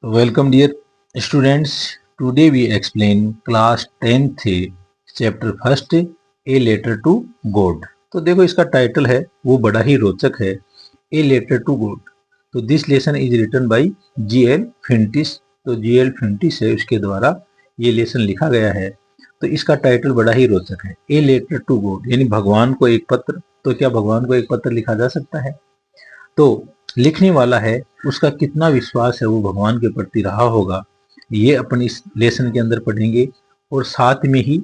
Welcome dear students. Today we explain class 10th chapter first A letter to God. तो देखो इसका title है वो बड़ा ही रोचक है A letter to God. तो this lesson is written by G.L. Fuentes. तो G.L. फिंटिस है उसके द्वारा ये लेसन लिखा गया है. तो इसका टाइटल बड़ा ही रोचक है A letter to God यानी भगवान को एक पत्र. तो क्या भगवान को एक पत्र लिखा जा सकता है? तो लिखने वाला है उसका कितना विश्वास है वो भगवान के प्रति रहा होगा, ये अपन इस लेसन के अंदर पढ़ेंगे. और साथ में ही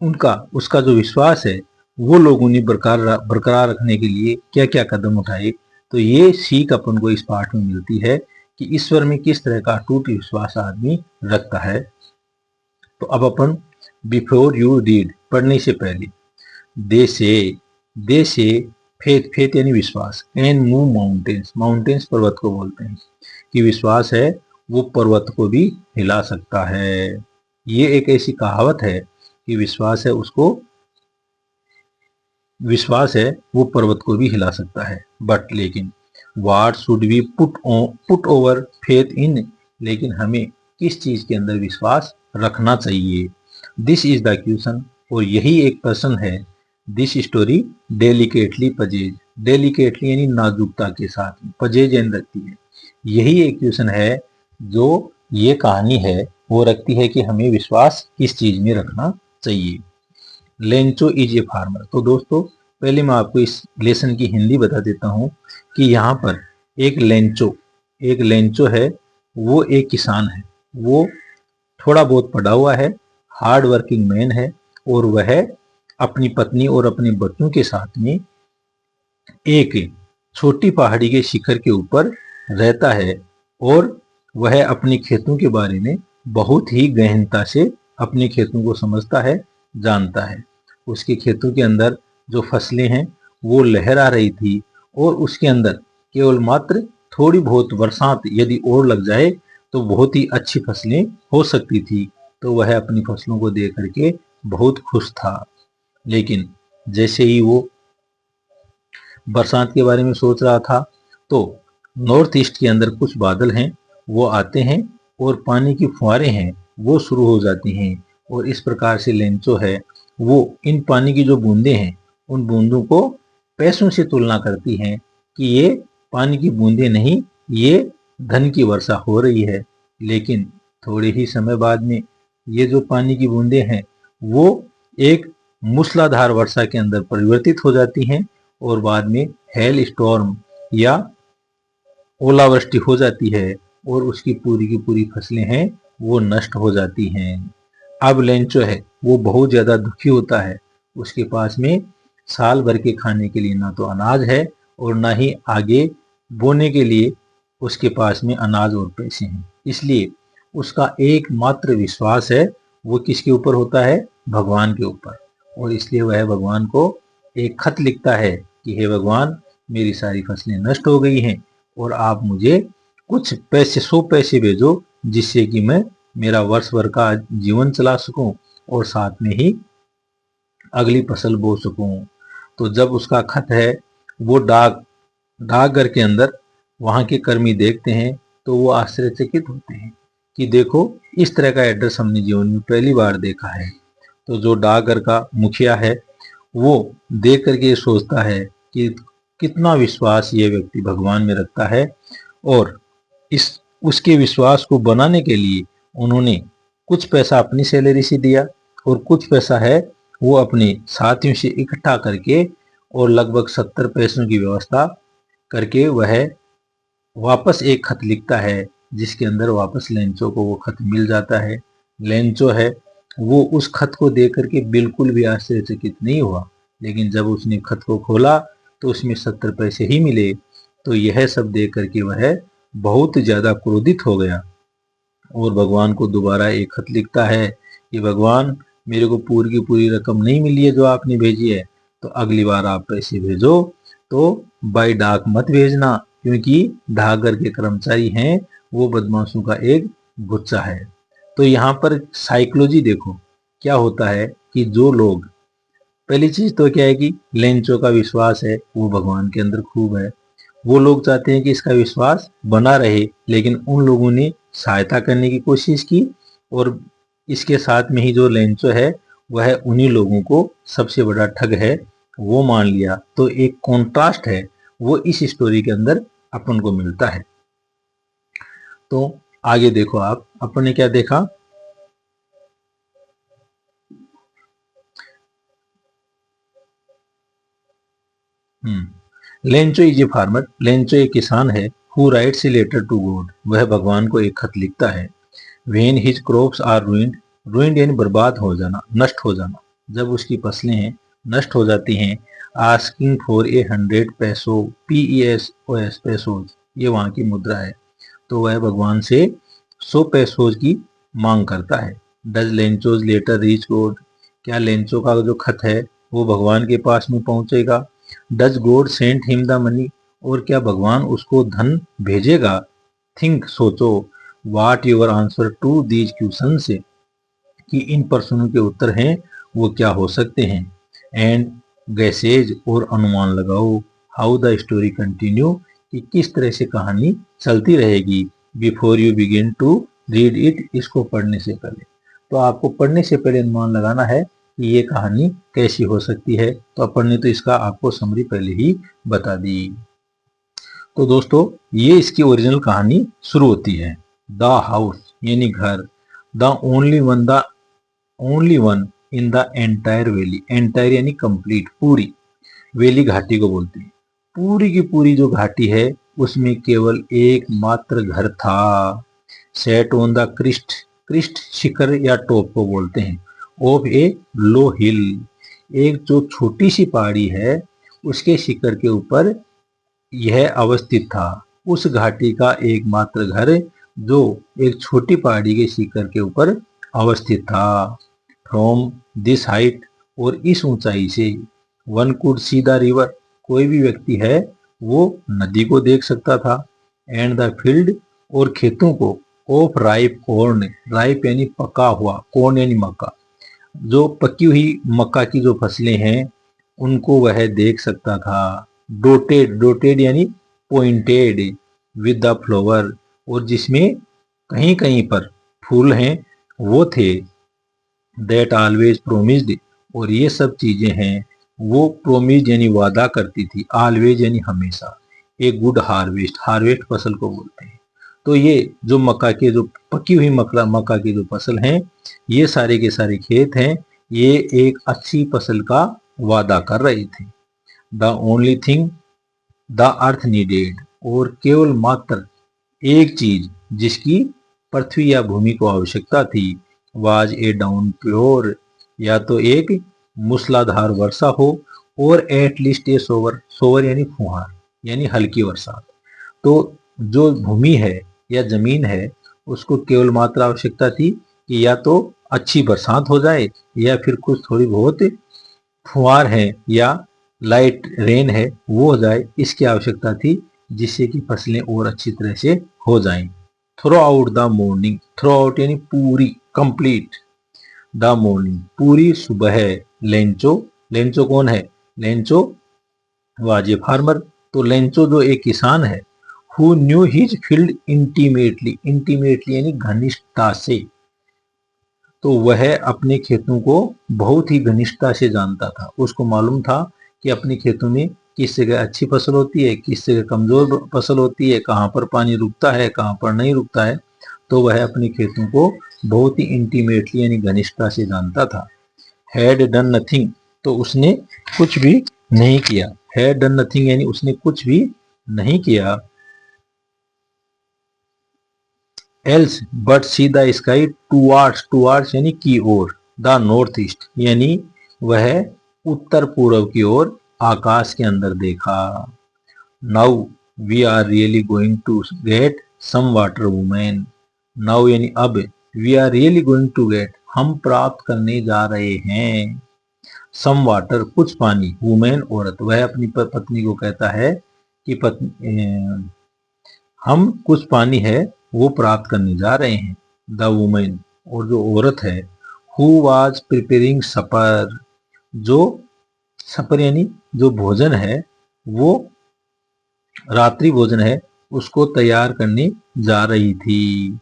उसका जो विश्वास है वो लोगों ने बरकरार रखने के लिए क्या क्या कदम उठाए. तो ये सीख अपन को इस पाठ में मिलती है कि ईश्वर में किस तरह का अटूट विश्वास आदमी रखता है. तो अब अपन बिफोर यू रीड पढ़ने से पहले दे से फेथ फेथ यानी विश्वास कैन मूव माउंटेन्स. माउंटेन्स पर्वत को बोलते हैं कि विश्वास है वो पर्वत को भी हिला सकता है. ये एक ऐसी कहावत है कि विश्वास है वो पर्वत को भी हिला सकता है. बट लेकिन what should we put our faith in. लेकिन हमें किस चीज के अंदर विश्वास रखना चाहिए. This is the question. और यही एक प्रश्न है. This story delicately poses. Delicately यानी नाजुकता के साथ में, पजेज एन रखती है. यही एक क्वेश्चन है जो ये कहानी है वो रखती है कि हमें विश्वास किस चीज में रखना चाहिए. Lencho is a farmer. तो दोस्तों पहले मैं आपको इस लेसन की हिंदी बता देता हूँ कि यहाँ पर एक लेंचो है वो एक किसान है. वो थोड़ा बहुत पढ़ा हुआ है, हार्ड वर्किंग मैन है और वह अपनी पत्नी और अपने बच्चों के साथ में एक छोटी पहाड़ी के शिखर के ऊपर रहता है. और वह अपने खेतों के बारे में बहुत ही गहनता से अपने खेतों को समझता है, जानता है. उसके खेतों के अंदर जो फसलें हैं वो लहरा रही थी और उसके अंदर केवल मात्र थोड़ी बहुत बरसात यदि और लग जाए तो बहुत ही अच्छी फसलें हो सकती थी. तो वह अपनी फसलों को देख करके बहुत खुश था. लेकिन जैसे ही वो बरसात के बारे में सोच रहा था तो नॉर्थ ईस्ट के अंदर कुछ बादल हैं वो आते हैं और पानी की फुहारें हैं वो शुरू हो जाती हैं. और इस प्रकार से लेंचो है वो इन पानी की जो बूंदें हैं उन बूंदों को पैसों से तुलना करती हैं कि ये पानी की बूंदें नहीं, ये धन की वर्षा हो रही है. लेकिन थोड़े ही समय बाद में ये जो पानी की बूंदें हैं वो एक मूसलाधार वर्षा के अंदर परिवर्तित हो जाती हैं और बाद में हेल स्टॉर्म या ओलावृष्टि हो जाती है और उसकी पूरी की पूरी फसलें हैं वो नष्ट हो जाती हैं. अब लेंचो है वो बहुत ज्यादा दुखी होता है. उसके पास में साल भर के खाने के लिए ना तो अनाज है और ना ही आगे बोने के लिए उसके पास में अनाज और पैसे हैं. इसलिए उसका एकमात्र विश्वास है वो किसके ऊपर होता है? भगवान के ऊपर. और इसलिए वह भगवान को एक खत लिखता है कि हे भगवान, मेरी सारी फसलें नष्ट हो गई हैं और आप मुझे कुछ पैसे, 100 पैसे भेजो जिससे कि मैं मेरा वर्ष भर का जीवन चला सकूं और साथ में ही अगली फसल बो सकूं. तो जब उसका खत है वो डाकघर के अंदर वहां के कर्मी देखते हैं तो वो आश्चर्यचकित होते हैं कि देखो इस तरह का एड्रेस हमने जीवन में पहली बार देखा है. तो जो डाकघर का मुखिया है वो देख करके ये सोचता है कि कितना विश्वास ये व्यक्ति भगवान में रखता है. और इस उसके विश्वास को बनाने के लिए उन्होंने कुछ पैसा अपनी सैलरी से दिया और कुछ पैसा है वो अपने साथियों से इकट्ठा करके और लगभग 70 पैसों की व्यवस्था करके वह वापस एक खत लिखता है जिसके अंदर वापस लेंचो को वो खत मिल जाता है. लेंचो है वो उस खत को देख करके बिल्कुल भी आश्चर्यचकित नहीं हुआ. लेकिन जब उसने खत को खोला तो उसमें 70 पैसे ही मिले. तो यह सब देख करके वह बहुत ज्यादा क्रोधित हो गया और भगवान को दोबारा एक खत लिखता है कि भगवान, मेरे को पूरी की पूरी रकम नहीं मिली है जो आपने भेजी है, तो अगली बार आप पैसे भेजो तो बाई डाक मत भेजना क्योंकि डाकघर के कर्मचारी हैं वो बदमाशों का एक गुच्छा है. तो यहाँ पर साइकोलॉजी देखो क्या होता है कि जो लोग, पहली चीज तो क्या है कि लेंचो का विश्वास है वो भगवान के अंदर खूब है. वो लोग चाहते हैं कि इसका विश्वास बना रहे, लेकिन उन लोगों ने सहायता करने की कोशिश की, और इसके साथ में ही जो लेंचो है वह उन्हीं लोगों को सबसे बड़ा ठग है वो मान लिया। तो एक कॉन्ट्रास्ट है वो इस स्टोरी के अंदर अपन को मिलता है। तो आगे देखो आप, अपन ने क्या देखा, Lencho is a farmer, Lencho एक किसान है, who writes a letter to God, वह भगवान को एक खत लिखता है। When his crops are ruined, ruined यानी बर्बाद हो जाना, नष्ट हो जाना, जब उसकी फसलें हैं नष्ट हो जाती हैं। आस्किंग फॉर ए 100 पैसो, PESOS पैसोज, ये वहां की मुद्रा है। तो वह भगवान से 100 पैसोज की मांग करता है। Does Lencho's letter reach God, क्या लेंचो का जो खत है वो भगवान के पास में पहुंचेगा। Does God send him the money, और क्या भगवान उसको धन भेजेगा। थिंक, सोचो, what your answer to these question say, कि इन प्रश्नों के उत्तर हैं वो क्या हो सकते हैं। एंड गैसेज, और अनुमान लगाओ, हाउ द स्टोरी कंटिन्यू, कि किस तरह से कहानी चलती रहेगी। Before you begin to read it, इसको पढ़ने से पहले। तो आपको पढ़ने से पहले अनुमान लगाना है कि ये कहानी कैसी हो सकती है। तो अपन ने तो इसका आपको समरी पहले ही बता दी। तो दोस्तों ये इसकी ओरिजिनल कहानी शुरू होती है। द हाउस यानी घर, the only one in the entire valley, entire यानी कंप्लीट, पूरी, वैली घाटी को बोलते हैं। पूरी की पूरी जो घाटी है उसमें केवल एक मात्र घर था। Set on the crest, crest शिखर या टॉप को बोलते हैं, ऑफ ए लो हिल, एक जो छोटी सी पहाड़ी है उसके शिखर के ऊपर यह अवस्थित था। उस घाटी का एकमात्र घर जो एक छोटी पहाड़ी के शिखर के ऊपर अवस्थित था। फ्रॉम दिस हाइट, और इस ऊंचाई से, one could see the river, कोई भी व्यक्ति है वो नदी को देख सकता था। एंड द फील्ड, और खेतों को, ऑफ राइप कॉर्न, राइप यानी पका हुआ, कॉर्न यानी मक्का, जो पकी हुई मक्का की जो फसलें हैं उनको वह देख सकता था। डोटेड, डोटेड यानी पॉइंटेड, विद द फ्लावर, और जिसमें कहीं कहीं पर फूल हैं वो थे। दैट ऑलवेज प्रोमिस्ड, और ये सब चीजें हैं वो प्रोमिस्ड यानी वादा करती थी, ऑलवेज यानी हमेशा, ए गुड हार्वेस्ट, हार्वेस्ट फसल को बोलते हैं। तो ये जो मक्का के जो पकी हुई मक्का की जो फसल हैं, ये सारे के सारे खेत हैं, ये एक अच्छी फसल का वादा कर रहे थे। The only thing the earth needed, और केवल मात्र एक चीज जिसकी पृथ्वी या भूमि को आवश्यकता थी, वाज ए डाउन प्योर, या तो एक मूसलाधार वर्षा हो, और at least a shower, shower यानी फुहार यानी हल्की वर्षा। तो जो भूमि है या जमीन है उसको केवल मात्र आवश्यकता थी कि या तो अच्छी बरसात हो जाए या फिर कुछ थोड़ी बहुत फुहार है या लाइट रेन है वो हो जाए, इसकी आवश्यकता थी, जिससे कि फसलें और अच्छी तरह से हो जाएं। Throughout the morning, throughout यानी पूरी, कंप्लीट, द मॉर्निंग पूरी सुबह। लेंचो, लेंचो कौन है, लेंचो वाज ए फार्मर, तो लेंचो जो एक किसान है, who knew his field intimately, intimately यानी घनिष्ठता से, तो वह अपने खेतों को बहुत ही घनिष्ठता से जानता था। उसको मालूम था कि अपने खेतों में किस जगह अच्छी फसल होती है, किस जगह कमजोर फसल होती है, कहाँ पर पानी रुकता है, कहाँ पर नहीं रुकता है। तो वह अपने खेतों को बहुत ही इंटीमेटली यानी घनिष्ठता से जानता था। हैड डन नथिंग, तो उसने कुछ भी नहीं किया। हैड डन नथिंग यानी उसने कुछ भी नहीं किया। Else but see the sky towards, towards यानी की ओर, द नॉर्थ ईस्ट यानी वह उत्तर पूर्व की ओर आकाश के अंदर देखा। Now we are really going to get some water woman, now यानी अब, we are really going to get, हम प्राप्त करने जा रहे हैं, सम वाटर कुछ पानी, वुमेन औरत, वह अपनी पत्नी को कहता है कि हम कुछ पानी है वो प्राप्त करने जा रहे हैं। द वुमेन, और जो औरत है, हु वाज प्रिपेयरिंग सपर, जो सपर यानी जो भोजन है वो रात्रि भोजन है उसको तैयार करने जा रही थी।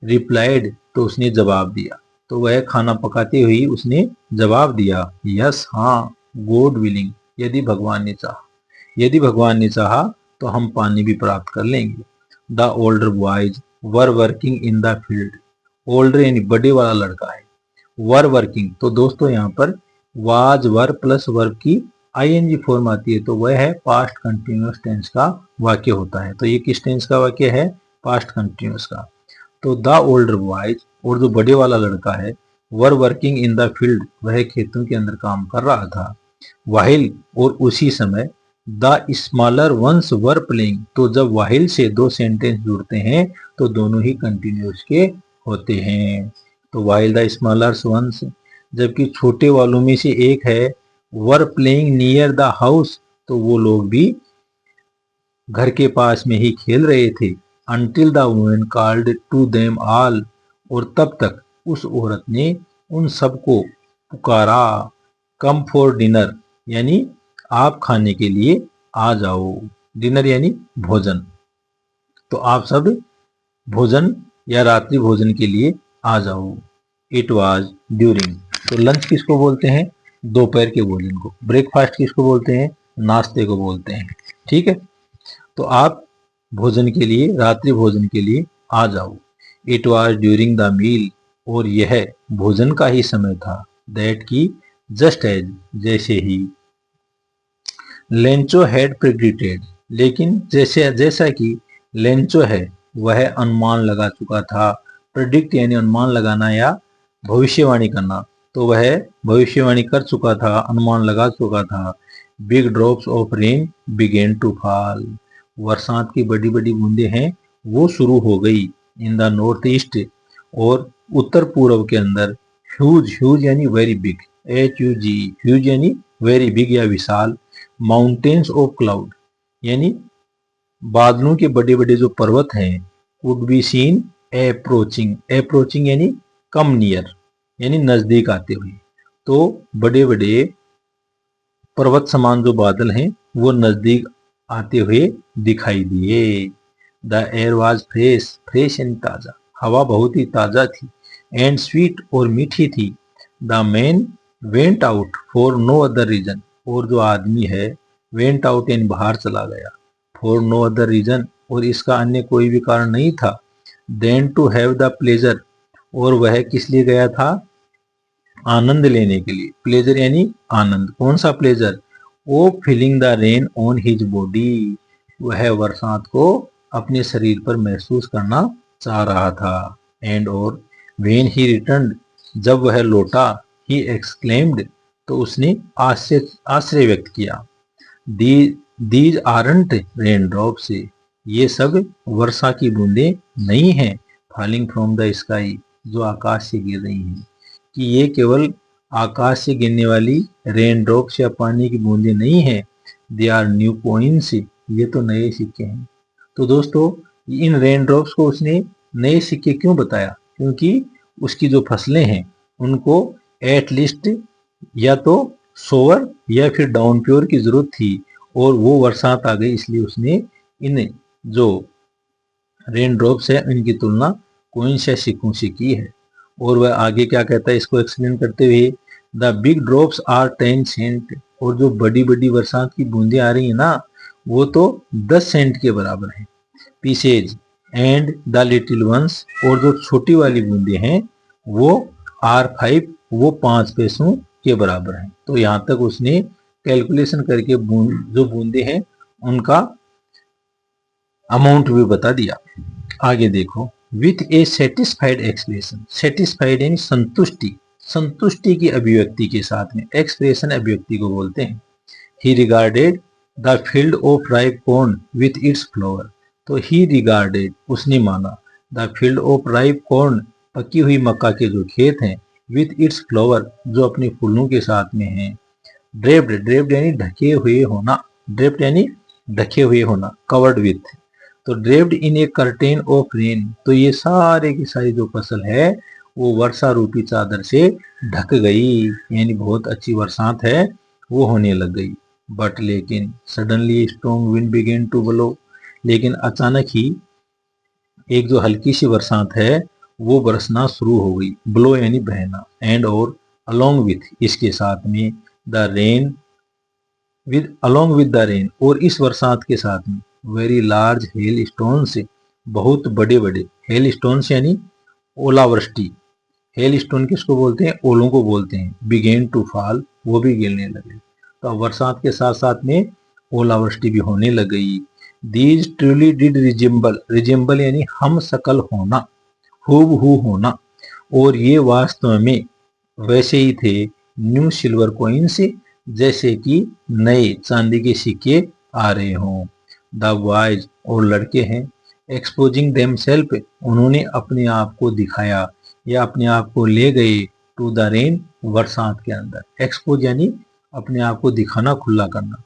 रिप्लाइड तो उसने जवाब दिया, तो वह खाना पकाते हुए उसने जवाब दिया, यस हाँ, गॉड विलिंग, यदि भगवान ने चाहा, यदि भगवान ने चाहा तो हम पानी भी प्राप्त कर लेंगे। The older boys were working in the field, older यानी बड़े वाला लड़का है, वर वर्किंग, तो दोस्तों यहाँ पर वाज वर प्लस वर्ब की आईएनजी फॉर्म आती है, तो वह है पास्ट कंटिन्यूअस टेंस का वाक्य होता है। तो ये किस टेंस का वाक्य है? पास्ट कंटिन्यूअस का। तो द ओल्डर बॉयज, और जो बड़े वाला लड़का है, were working in the field, वह खेतों के अंदर काम कर रहा था। वाहिल, और उसी समय, the smaller ones were playing, तो जब वाहिल से दो सेंटेंस जुड़ते हैं तो दोनों ही कंटिन्यूअस के होते हैं। तो वाइल द स्मॉलर वंस, जबकि छोटे वालों में से एक है, were playing near the house, तो वो लोग भी घर के पास में ही खेल रहे थे। Until the woman called to them all, और तब तक उस औरत ने उन सबको पुकारा, कम फॉर डिनर, यानी आप खाने के लिए आ जाओ। डिनर यानी भोजन, तो आप सब भोजन या रात्रि भोजन के लिए आ जाओ। इट वॉज ड्यूरिंग, तो लंच किसको बोलते हैं? दोपहर के भोजन को। ब्रेकफास्ट किसको बोलते हैं? नाश्ते को बोलते हैं। ठीक है, तो आप भोजन के लिए, रात्रि भोजन के लिए आ जाओ। It was during the meal, और यह भोजन का ही समय था। दैट की जस्ट एज, जैसे ही। लेंचो हैड प्रेडिक्टेड, लेकिन जैसा कि लेंचो है वह अनुमान लगा चुका था। प्रेडिक्ट यानी अनुमान लगाना या भविष्यवाणी करना, तो वह भविष्यवाणी कर चुका था, अनुमान लगा चुका था। Big drops of rain began to fall, बरसात की बड़ी बड़ी बूंदें हैं वो शुरू हो गई। इन द नॉर्थ ईस्ट, और उत्तर पूर्व के अंदर। ह्यूज, ह्यूज यानी वेरी बिग, HUG, ह्यूज यानी वेरी बिग या विशाल। माउंटेन्स ऑफ क्लाउड, यानी बादलों के बड़े बड़े जो पर्वत हैं, would be seen approaching, approaching यानी कम नियर, यानी नजदीक आते हुए। तो बड़े बड़े पर्वत समान जो बादल हैं वो नजदीक आते हुए दिखाई दिए। The air was fresh, fresh यानी ताजा, हवा बहुत ही ताजा थी। एंड स्वीट, और मीठी थी। The man went out for no other reason, और जो आदमी है वेंट आउट यानी बाहर चला गया, फॉर नो अदर रीजन, और इसका अन्य कोई भी कारण नहीं था। Than to have the pleasure, और वह किस लिए गया था? आनंद लेने के लिए। प्लेजर यानी आनंद, कौन सा pleasure? Of feeling the rain on his body, वह बरसात को अपने शरीर पर महसूस करना चाह रहा था। एंड, और वेन ही रिटर्न, जब वह लौटा, ही एक्सक्लेम्ड, तो उसने आश्चर्य व्यक्त किया। दीज आरंट रेन ड्रॉप से, ये सब वर्षा की बूंदें नहीं हैं। फॉलिंग फ्रॉम द स्काई, जो आकाश से गिर रही हैं। कि ये केवल आकाश से गिरने वाली रेन ड्रॉप्स या पानी की बूंदें नहीं हैं। दे आर न्यू कॉइन्स, ये तो नए सिक्के हैं। तो दोस्तों, इन रेन ड्रॉप्स को उसने नए सिक्के क्यों बताया? क्योंकि उसकी जो फसलें हैं उनको एटलीस्ट या तो सोवर या फिर डाउन प्योर की जरूरत थी, और वो बरसात आ गई, इसलिए उसने इन जो रेन ड्रॉप्स है इनकी तुलना कोइंस या सिक्कों से की है। और वह आगे क्या कहता है इसको एक्सप्लेन करते हुए, the big drops are 10 cent, और जो बड़ी बड़ी बरसात की बूंदें आ रही है ना, वो तो 10 सेंट के बराबर है। Pieces and the little ones, और जो छोटी वाली बूंदें हैं वो R5, वो 5 पैसों के बराबर है। तो यहाँ तक उसने कैलकुलेशन करके जो बूंदे हैं उनका अमाउंट भी बता दिया। आगे देखो, with A satisfied expression, satisfied यानी संतुष्टि, संतुष्टि की अभिव्यक्ति के साथ में, एक्सप्रेशन अभिव्यक्ति को बोलते हैं। ही regarded the field of ripe corn with its flower, तो ही रिगार्डेड, उसने माना, the field of ripe corn, पकी हुई मक्का के जो खेत हैं, विथ इट्स फ्लावर, जो अपने फूलों के साथ में हैं। ड्रेप्ड, ड्रेप्ड यानी ढके हुए होना, ड्रेप्ड यानी ढके हुए होना, कवर्ड विथ, तो draped in A curtain of rain, तो ये सारे की सारी जो फसल है वो वर्षा रूपी चादर से ढक गई, यानी बहुत अच्छी बरसात है वो होने लग गई। बट लेकिन, suddenly strong wind began to blow, लेकिन अचानक ही एक जो हल्की सी बरसात है वो बरसना शुरू हो गई, ब्लो यानी बहना, एंड और अलोंग विथ इसके साथ में, the rain along with the rain और इस बरसात के साथ में, वेरी लार्ज हेल स्टोन से बहुत बड़े बड़े, हेल स्टोन यानी ओलावृष्टि, हेल स्टोन किसको बोलते हैं, ओलों को बोलते हैं, बिगेन टू फॉल वो भी गिरने लगे। तो अब बरसात के साथ साथ में ओलावृष्टि भी होने लग गई। These truly did resemble, resemble यानी हम सकल होना, हूबहू होना, और ये वास्तव में वैसे ही थे, न्यू सिल्वर कॉइन्स जैसे कि नए चांदी के सिक्के आ रहे हों। द बॉयज और लड़के हैं, एक्सपोजिंग देम सेल्फ उन्होंने अपने आप को दिखाया या अपने आप को ले गए, टू द रेन बरसात के अंदर। एक्सपोज यानी अपने आप को दिखाना, खुला करना।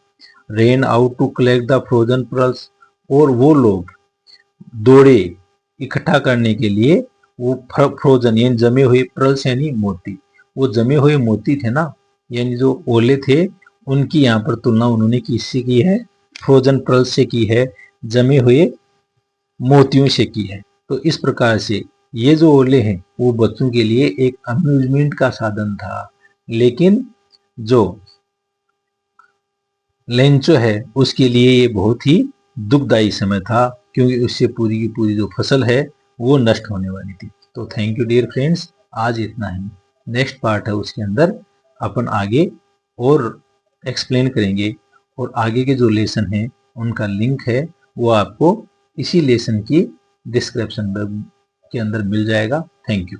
Ran out to collect the frozen pearls और वो लोग दौड़े इकट्ठा करने के लिए वो फ्रोजन यानी जमे हुए, पर्ल्स यानी मोती, वो जमे हुए मोती थे ना, यानी जो ओले थे उनकी यहाँ पर तुलना उन्होंने किससे की है, फ्रोजन पर्ल्स से की है, जमे हुए मोतियों से की है। तो इस प्रकार से ये जो ओले हैं वो बच्चों के लिए एक अम्यूजमेंट का साधन था, लेकिन जो लेंचो है उसके लिए ये बहुत ही दुखदायी समय था, क्योंकि उससे पूरी की पूरी जो फसल है वो नष्ट होने वाली थी। तो थैंक यू डियर फ्रेंड्स, आज इतना ही। नेक्स्ट पार्ट है उसके अंदर अपन आगे और एक्सप्लेन करेंगे, और आगे के जो लेसन हैं उनका लिंक है वो आपको इसी लेसन की डिस्क्रिप्शन के अंदर मिल जाएगा। Thank you.